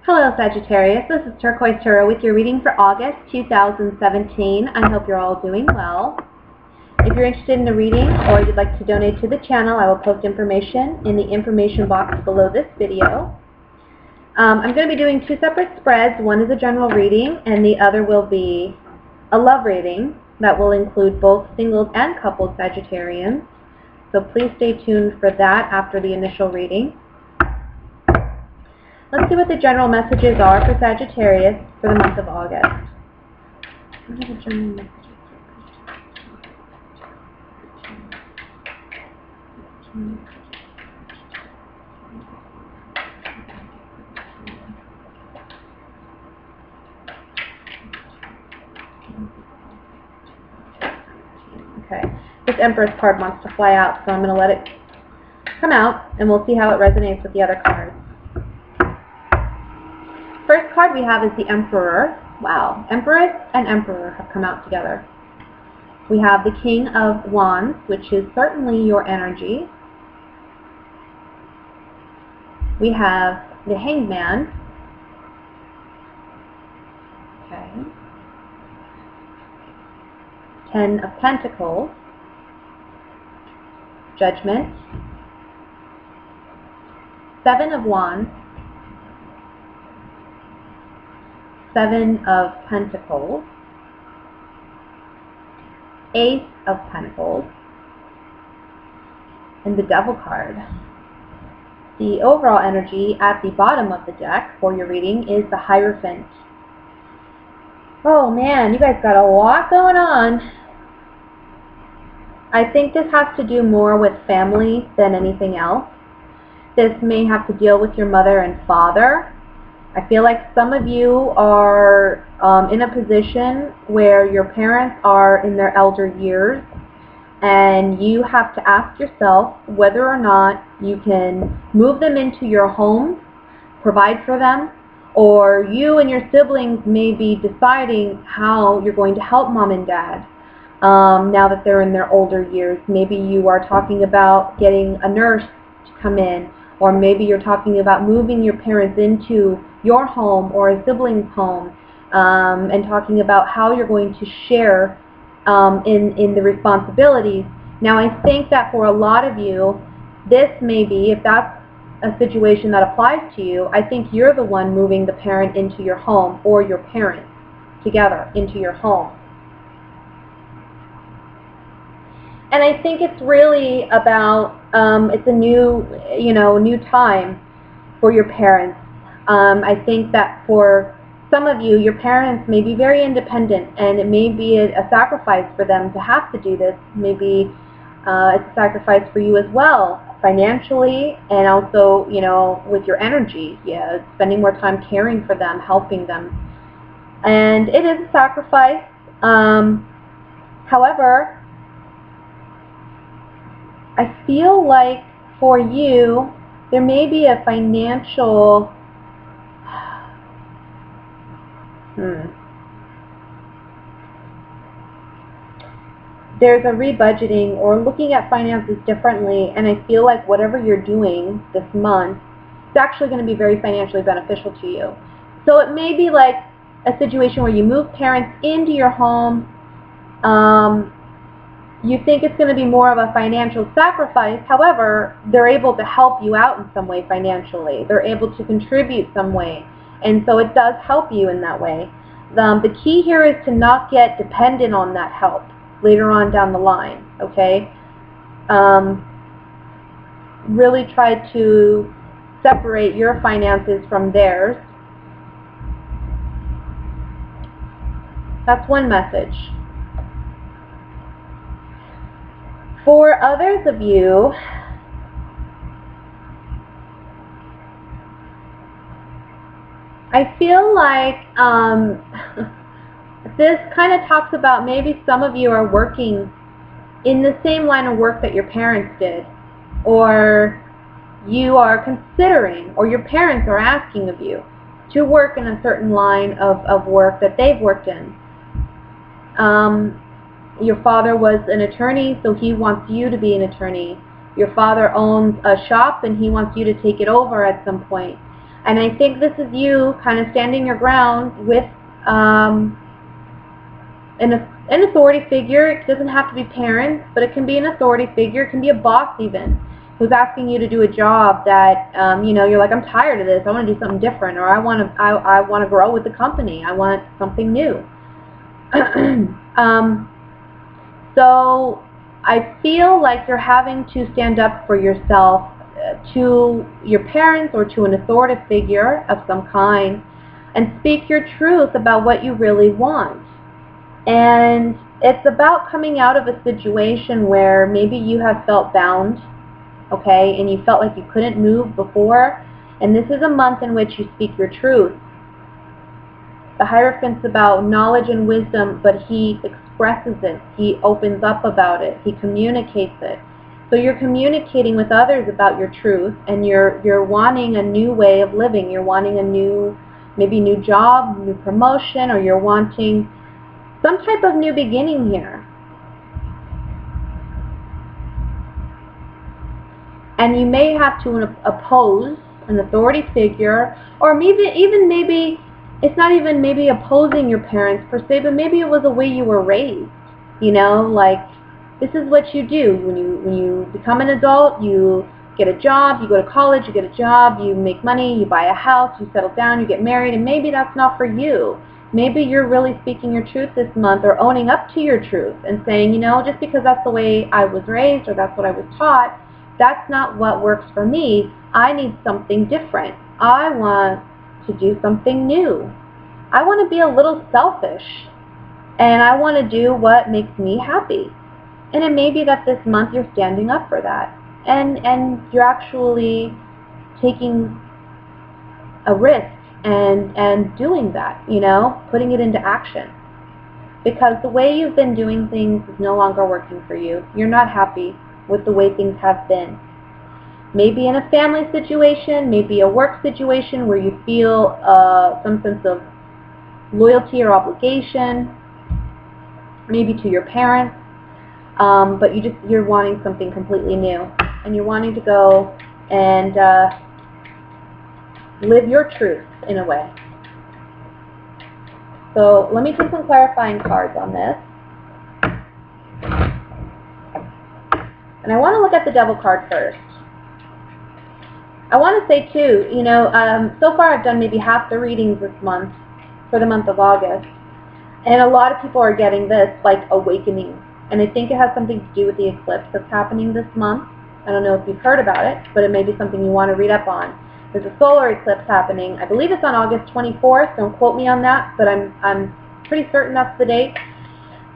Hello Sagittarius, this is Turquoise Tarot with your reading for August 2017. I hope you're all doing well. If you're interested in a reading or you'd like to donate to the channel, I will post information in the information box below this video. I'm going to be doing two separate spreads. One is a general reading and the other will be a love reading that will include both singles and coupled Sagittarians. So please stay tuned for that after the initial reading. Let's see what the general messages are for Sagittarius for the month of August. What are the general messages? Okay, this Empress card wants to fly out, so I'm going to let it come out, and we'll see how it resonates with the other cards. First card we have is the Emperor. Wow, Empress and Emperor have come out together. We have the King of Wands, which is certainly your energy. We have the Hanged Man. Okay. Ten of Pentacles. Judgment. Seven of Wands. Seven of Pentacles, Ace of Pentacles, and the Devil card. The overall energy at the bottom of the deck for your reading is the Hierophant. Oh man, you guys got a lot going on. I think this has to do more with family than anything else. This may have to deal with your mother and father. I feel like some of you are in a position where your parents are in their elder years and you have to ask yourself whether or not you can move them into your home, provide for them, or you and your siblings may be deciding how you're going to help mom and dad now that they're in their older years. Maybe you are talking about getting a nurse to come in, or maybe you're talking about moving your parents into your home or a sibling's home, and talking about how you're going to share in the responsibilities. Now I think that for a lot of you, this may be, if that's a situation that applies to you, I think you're the one moving the parent into your home, or your parents together into your home. And I think it's really about, it's a new, new time for your parents. I think that for some of you, your parents may be very independent, and it may be a sacrifice for them to have to do this. Maybe it's a sacrifice for you as well, financially, and also, with your energy. Yeah, spending more time caring for them, helping them. And it is a sacrifice. However, I feel like for you, there may be a financial there's a rebudgeting or looking at finances differently, and I feel like whatever you're doing this month is actually going to be very financially beneficial to you. So it may be like a situation where you move parents into your home. You think it's going to be more of a financial sacrifice. However, they're able to help you out in some way financially. They're able to contribute some way. And so it does help you in that way. The key here is to not get dependent on that help later on down the line, okay? Really try to separate your finances from theirs. That's one message. For others of you, I feel like this kind of talks about maybe some of you are working in the same line of work that your parents did, or you are considering, or your parents are asking of you to work in a certain line of work that they've worked in. Your father was an attorney, so he wants you to be an attorney. Your father owns a shop and he wants you to take it over at some point. And I think this is you kind of standing your ground with an authority figure. It doesn't have to be parents, but it can be an authority figure. It can be a boss even, who's asking you to do a job that you're like, I'm tired of this. I want to do something different, or I want to grow with the company. I want something new. So I feel like you're having to stand up for yourself to your parents or to an authoritative figure of some kind and speak your truth about what you really want. And it's about coming out of a situation where maybe you have felt bound, okay, and you felt like you couldn't move before, and this is a month in which you speak your truth. The Hierophant's about knowledge and wisdom, but he expresses it. He opens up about it. He communicates it. So you're communicating with others about your truth, and you're wanting a new way of living. You're wanting a maybe new job, new promotion, or you're wanting some type of new beginning here. And you may have to oppose an authority figure, or maybe it's not even maybe opposing your parents per se, but maybe it was the way you were raised. Like, this is what you do. When you become an adult, you get a job, you go to college, you get a job, you make money, you buy a house, you settle down, you get married, and maybe that's not for you. Maybe you're really speaking your truth this month, or owning up to your truth and saying, just because that's the way I was raised or that's what I was taught, that's not what works for me. I need something different. I want to do something new. I want to be a little selfish, and I want to do what makes me happy. And it may be that this month you're standing up for that, and you're actually taking a risk and doing that, putting it into action. Because the way you've been doing things is no longer working for you. You're not happy with the way things have been. Maybe in a family situation, maybe a work situation where you feel some sense of loyalty or obligation, maybe to your parents, but you're wanting something completely new, and you're wanting to go and live your truth in a way. So let me take some clarifying cards on this. And I want to look at the Devil card first. I want to say too, so far I've done maybe half the readings this month, for the month of August. And a lot of people are getting this, like, awakening. And I think it has something to do with the eclipse that's happening this month. I don't know if you've heard about it, but it may be something you want to read up on. There's a solar eclipse happening. I believe it's on August 24th. Don't quote me on that, but I'm pretty certain that's the date.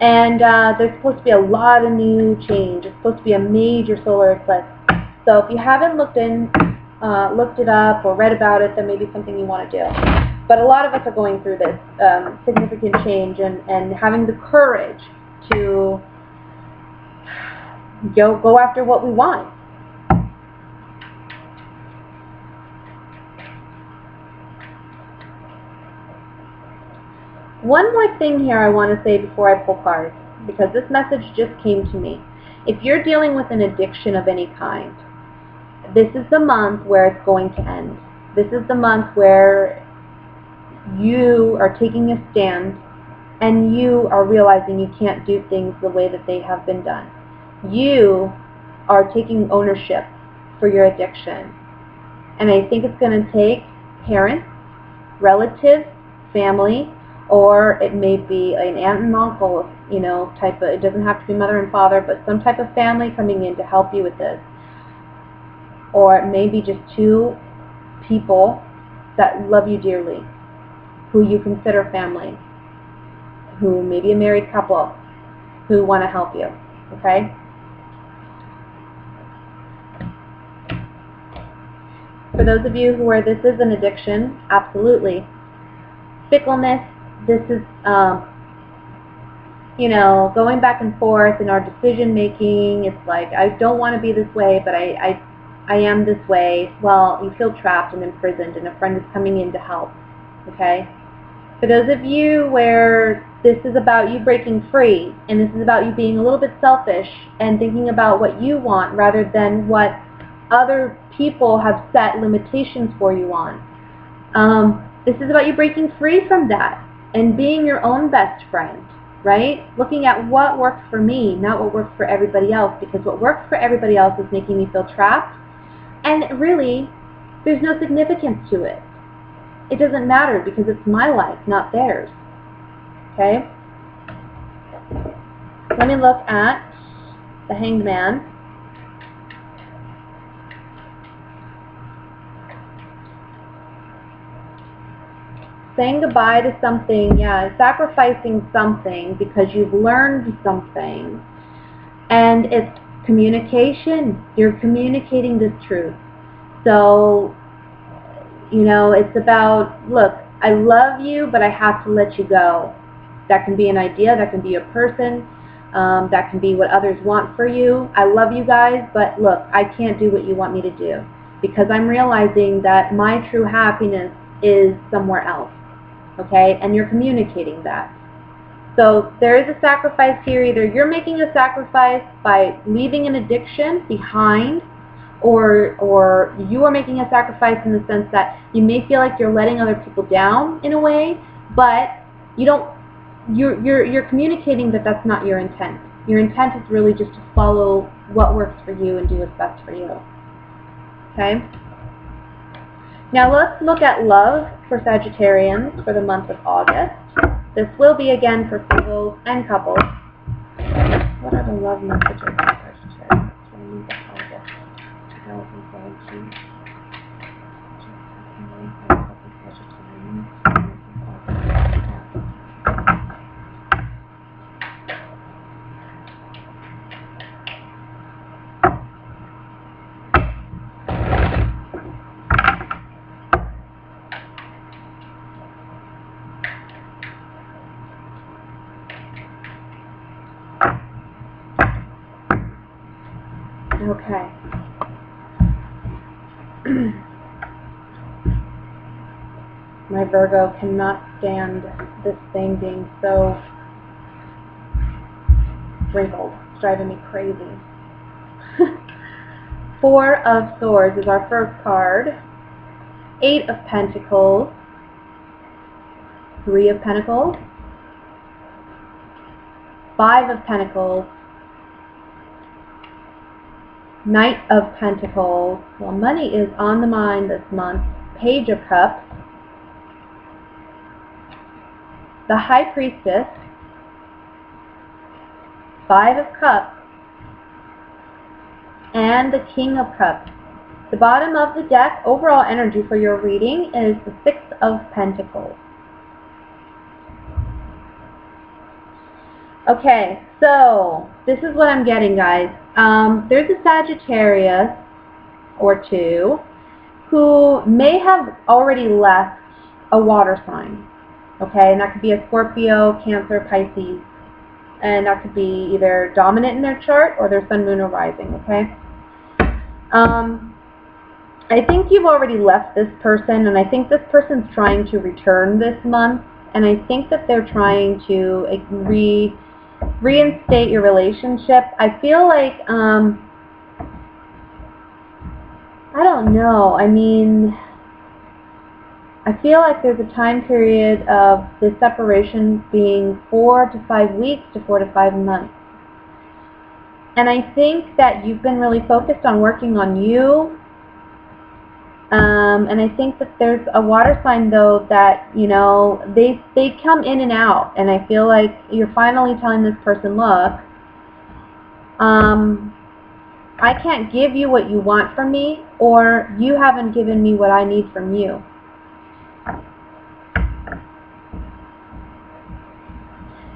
And there's supposed to be a lot of new change. It's supposed to be a major solar eclipse. So if you haven't looked it up or read about it, then maybe something you want to do. But a lot of us are going through this significant change and having the courage to go after what we want. One more thing here I want to say before I pull cards, because this message just came to me. If you're dealing with an addiction of any kind, this is the month where it's going to end. This is the month where you are taking a stand and you are realizing you can't do things the way that they have been done. You are taking ownership for your addiction. And I think it's going to take parents, relatives, family, or it may be an aunt and uncle, type of, it doesn't have to be mother and father, but some type of family coming in to help you with this. Or it may be just two people that love you dearly, who you consider family, who may be a married couple, who want to help you, okay? For those of you who this is an addiction, absolutely. Fickleness, this is, going back and forth in our decision making. It's like, I don't want to be this way, but I am this way. Well, you feel trapped and imprisoned, and a friend is coming in to help, okay? For those of you where this is about you breaking free, and this is about you being a little bit selfish and thinking about what you want rather than what other people have set limitations for you on. This is about you breaking free from that and being your own best friend, right? Looking at what works for me, not what works for everybody else, because what works for everybody else is making me feel trapped, and really, there's no significance to it. It doesn't matter because it's my life, not theirs. Okay? Let me look at the Hanged Man. Saying goodbye to something, yeah, sacrificing something because you've learned something. And it's communication. You're communicating this truth. So, you know, it's about, look, I love you, but I have to let you go. That can be an idea, that can be a person, that can be what others want for you. I love you guys, but look, I can't do what you want me to do because I'm realizing that my true happiness is somewhere else. Okay, and you're communicating that. So there is a sacrifice here. Either you're making a sacrifice by leaving an addiction behind, or you are making a sacrifice in the sense that you may feel like you're letting other people down in a way, but you don't. You're communicating that that's not your intent. Your intent is really just to follow what works for you and do what's best for you. Okay. Now let's look at love for Sagittarians for the month of August. This will be again for singles and couples. What are the love messages for Sagittarians for the month of August 2017? Okay. My Virgo cannot stand this thing being so wrinkled. It's driving me crazy. Four of Swords is our first card. 8 of Pentacles. 3 of Pentacles. 5 of Pentacles. Knight of Pentacles. Well, money is on the mind this month. Page of Cups. The High Priestess. 5 of Cups. And the King of Cups. The bottom of the deck, overall energy for your reading, is the 6 of Pentacles. Okay, so this is what I'm getting, guys. There's a Sagittarius or two who may have already left a water sign. Okay, and that could be a Scorpio, Cancer, Pisces. And that could be either dominant in their chart or their sun, moon, or rising, okay? I think you've already left this person, and I think this person's trying to return this month, and I think that they're trying to reinstate your relationship. I feel like, I don't know, I mean, I feel like there's a time period of the separation being 4 to 5 weeks to 4 to 5 months. And I think that you've been really focused on working on you. And I think that there's a water sign, though, that, you know, they come in and out. And I feel like you're finally telling this person, look, I can't give you what you want from me, or you haven't given me what I need from you.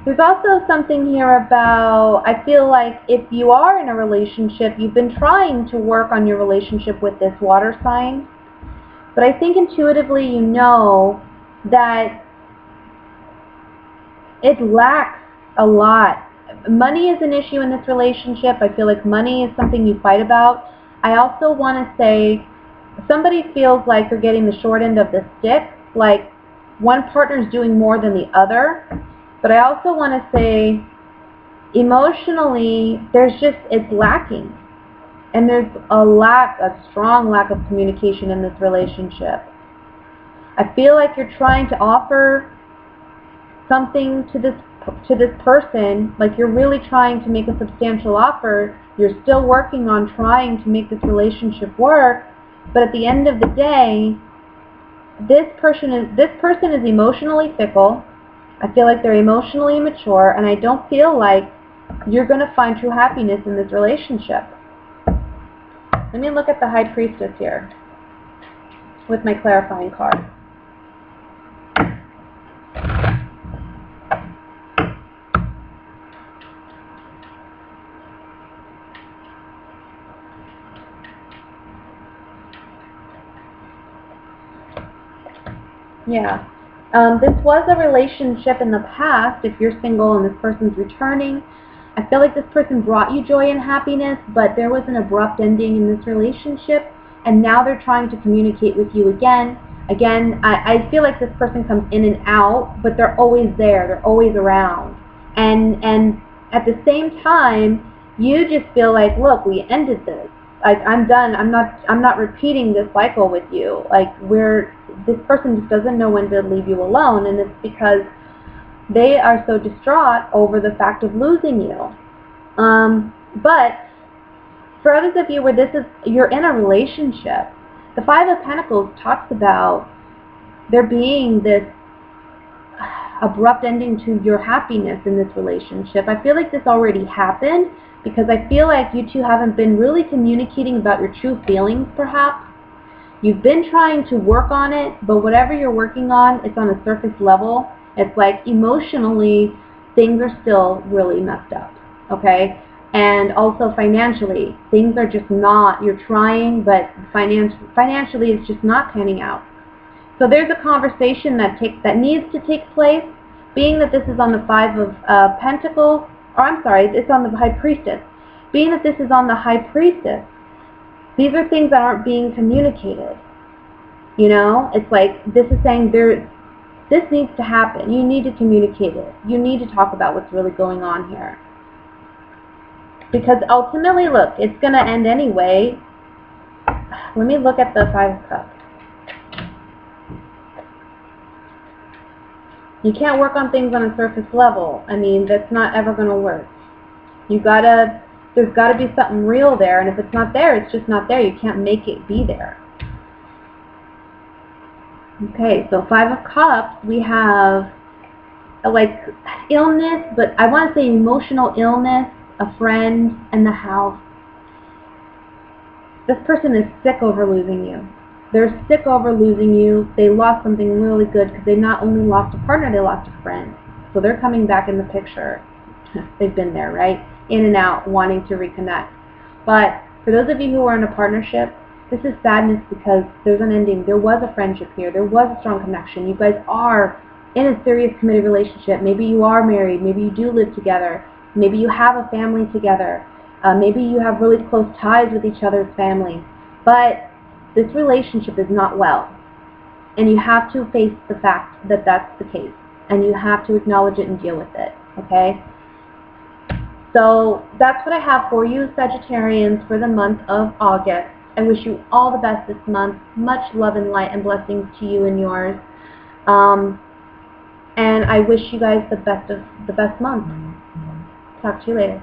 There's also something here about, I feel like if you are in a relationship, you've been trying to work on your relationship with this water sign, but I think intuitively you know that it lacks a lot. Money is an issue in this relationship. I feel like money is something you fight about. I also want to say somebody feels like they're getting the short end of the stick, like one partner's doing more than the other. But I also want to say emotionally, it's lacking. And there's a strong lack of communication in this relationship. I feel like you're trying to offer something to this person, like you're really trying to make a substantial offer. You're still working on trying to make this relationship work, but at the end of the day, this person is emotionally fickle. I feel like they're emotionally immature, and I don't feel like you're going to find true happiness in this relationship. Let me look at the High Priestess here with my clarifying card. Yeah. This was a relationship in the past, if you're single and this person's returning. I feel like this person brought you joy and happiness, but there was an abrupt ending in this relationship, and now they're trying to communicate with you again. I feel like this person comes in and out, but they're always there. They're always around. And at the same time, you just feel like, look, we ended this. Like, I'm done. I'm not repeating this cycle with you. Like, this person just doesn't know when to leave you alone, and it's because they are so distraught over the fact of losing you. But for others of you where you're in a relationship, the Five of Pentacles talks about there being this abrupt ending to your happiness in this relationship. I feel like this already happened because I feel like you two haven't been really communicating about your true feelings, perhaps. You've been trying to work on it, but whatever you're working on, it's on a surface level. It's like emotionally, things are still really messed up, okay? And also financially, things are just not, you're trying, but financially it's just not panning out. So there's a conversation that needs to take place, being that this is on the Five of Pentacles, or I'm sorry, it's on the High Priestess. Being that this is on the High Priestess, these are things that aren't being communicated. You know, it's like this is saying this needs to happen. You need to communicate it. You need to talk about what's really going on here. Because ultimately, look, it's going to end anyway. Let me look at the Five of Cups. You can't work on things on a surface level. I mean, that's not ever going to work. There's got to be something real there, and if it's not there, it's just not there. You can't make it be there. Okay, so Five of Cups, we have like illness, but I want to say emotional illness, a friend, and the house. This person is sick over losing you. They're sick over losing you. They lost something really good because they not only lost a partner, they lost a friend. So they're coming back in the picture. They've been there, right? In and out, wanting to reconnect. But for those of you who are in a partnership, this is sadness because there's an ending. There was a friendship here. There was a strong connection. You guys are in a serious, committed relationship. Maybe you are married. Maybe you do live together. Maybe you have a family together. Maybe you have really close ties with each other's family. But this relationship is not well. And you have to face the fact that that's the case. And you have to acknowledge it and deal with it. Okay? So that's what I have for you, Sagittarians, for the month of August. I wish you all the best this month. Much love and light and blessings to you and yours. And I wish you guys the best month. Talk to you later.